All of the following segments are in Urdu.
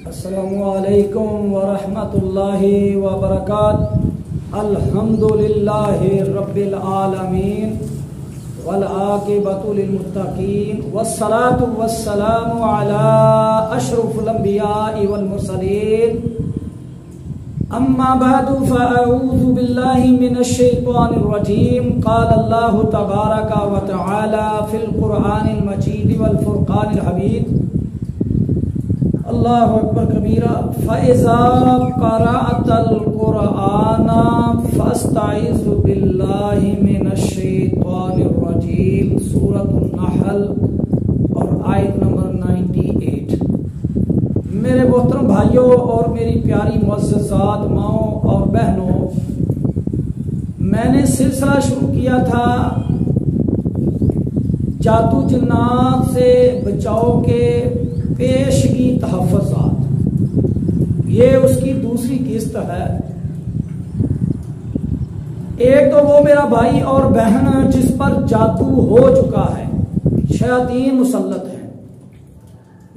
السلام علیکم ورحمۃ اللہ وبرکاتہ۔ الحمدللہ رب العالمین والعاقبۃ للمتقین والصلاة والسلام علی اشرف الانبیاء والمرسلین، اما بعد فاعوذ باللہ من الشیطان الرجیم۔ قال اللہ تبارک وتعالی فی القرآن المجید والفرقان الحمید۔ اللہ اکبر کبیرہ۔ فَإِذَا قَرَأْتَ الْقُرْآنَ فَاسْتَعِذْ بِاللَّهِ مِنَ الشَّيْطَانِ الرَّجِيمِ، سورۃ النحل اور آیت نمبر 98۔ میرے محترم بھائیوں اور میری پیاری معززات ماؤں اور بہنوں، میں نے سلسلہ شروع کیا تھا جادو جنات سے بچاؤ کے پیشگی تحفظات۔ یہ اس کی دوسری قسط ہے۔ ایک تو وہ میرا بھائی اور بہن جس پر جادو ہو چکا ہے، شیاطین مسلط ہیں،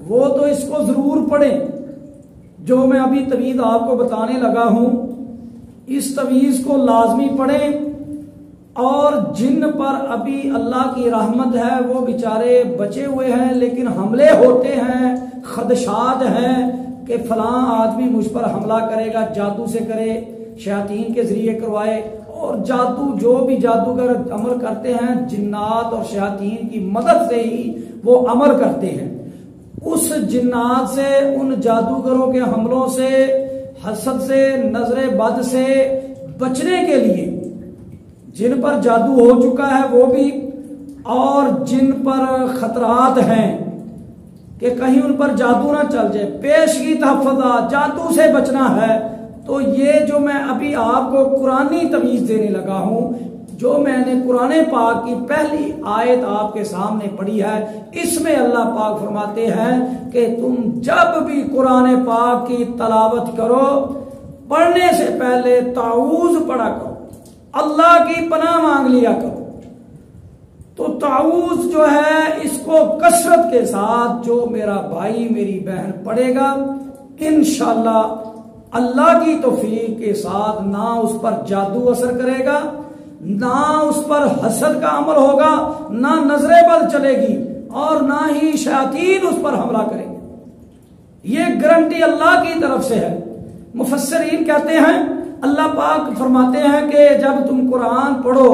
وہ تو اس کو ضرور پڑھیں جو میں ابھی تویز آپ کو بتانے لگا ہوں۔ اس تویز کو لازمی پڑھیں، اور جن پر ابھی اللہ کی رحمت ہے وہ بیچارے بچے ہوئے ہیں، لیکن حملے ہوتے ہیں، خدشات ہیں کہ فلاں آدمی مجھ پر حملہ کرے گا، جادو سے کرے، شیاطین کے ذریعے کروائے۔ اور جادو جو بھی جادوگر عمل کرتے ہیں، جنات اور شیاطین کی مدد سے ہی وہ عمل کرتے ہیں۔ اس جنات سے، ان جادوگروں کے حملوں سے، حسد سے، نظر بد سے بچنے کے لیے جن پر جادو ہو چکا ہے وہ بھی، اور جن پر خطرات ہیں کہ کہیں ان پر جادو نہ چل جائے، پیشگی تحفظات، جادو سے بچنا ہے، تو یہ جو میں ابھی آپ کو قرآنی تویز دینے لگا ہوں، جو میں نے قرآن پاک کی پہلی آیت آپ کے سامنے پڑھی ہے، اس میں اللہ پاک فرماتے ہیں کہ تم جب بھی قرآن پاک کی تلاوت کرو، پڑھنے سے پہلے تعوذ پڑھا کرو، اللہ کی پناہ مانگ لیا کرو۔ تو تعوذ جو ہے اس کو کثرت کے ساتھ جو میرا بھائی میری بہن پڑھے گا، انشاءاللہ اللہ کی توفیق کے ساتھ نہ اس پر جادو اثر کرے گا، نہ اس پر حسد کا عمل ہوگا، نہ نظر بد چلے گی، اور نہ ہی شیاطین اس پر حملہ کریں گے۔ یہ گارنٹی اللہ کی طرف سے ہے۔ مفسرین کہتے ہیں، اللہ پاک فرماتے ہیں کہ جب تم قرآن پڑھو،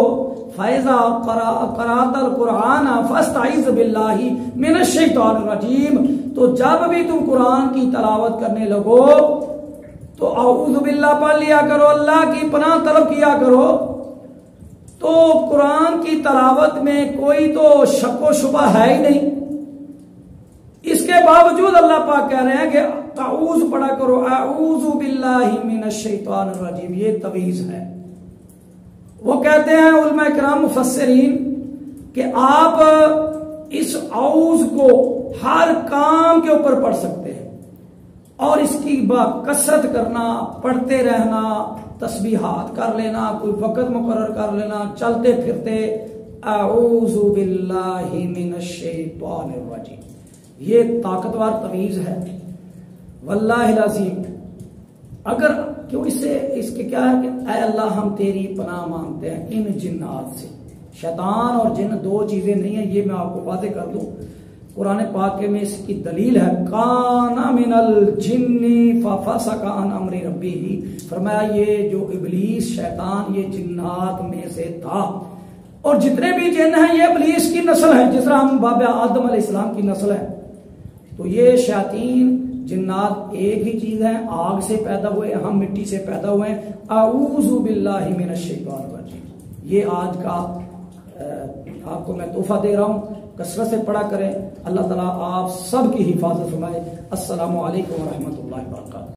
فَإِذَا قَرَأْتَ الْقُرْآنَ فَاسْتَعِذْ بِاللَّهِ مِنَ الشَّيْطَانِ الرَّجِيمِ، تو جب بھی تم قرآن کی تلاوت کرنے لگو تو اعوذ باللہ پڑھ لیا کرو، اللہ کی پناہ طلب کیا کرو۔ تو قرآن کی تلاوت میں کوئی تو شک و شبہ ہے ہی نہیں، اس کے باوجود اللہ پاک کہہ رہے ہیں کہ تعوذ پڑھا کرو، اعوذ باللہ من الشیطان الرجیم۔ یہ تویز ہے۔ وہ کہتے ہیں علماء کرام مفسرین کہ آپ اس اعوذ کو ہر کام کے اوپر پڑھ سکتے ہیں، اور اس کی کثرت کرنا، پڑھتے رہنا، تسبیحات کر لینا، کوئی وقت مقرر کر لینا، چلتے پھرتے اعوذ باللہ من الشیطان الرجیم۔ یہ طاقتور تویز ہے واللہ العظیم۔ اگر کیوں اس کے کیا ہے کہ اے اللہ ہم تیری پناہ مانگتے ہیں ان جنات سے۔ شیطان اور جن دو چیزیں نہیں ہیں، یہ میں آپ کو واضح کر دوں۔ قرآن پاک میں اس کی دلیل ہے، کان من الجن ففسق عن امر ربہ، فرمایا یہ جو ابلیس شیطان یہ جنات میں سے تھا، اور جتنے بھی جن ہیں یہ ابلیس کی نسل ہے، جس طرح ہم باب آدم علیہ السلام کی نسل ہے۔ تو یہ شیاطین جنات ایک ہی چیز ہے، آگ سے پیدا ہوئے، ہم مٹی سے پیدا ہوئے ہیں۔ اعوذ باللہ من الشیطان الرجیم، یہ آج کا آپ کو میں تحفہ دے رہا ہوں۔ کثرت سے پڑھا کریں، اللہ تعالیٰ آپ سب کی حفاظت فرمائے۔ السلام علیکم ورحمۃ اللہ وبرکاتہ۔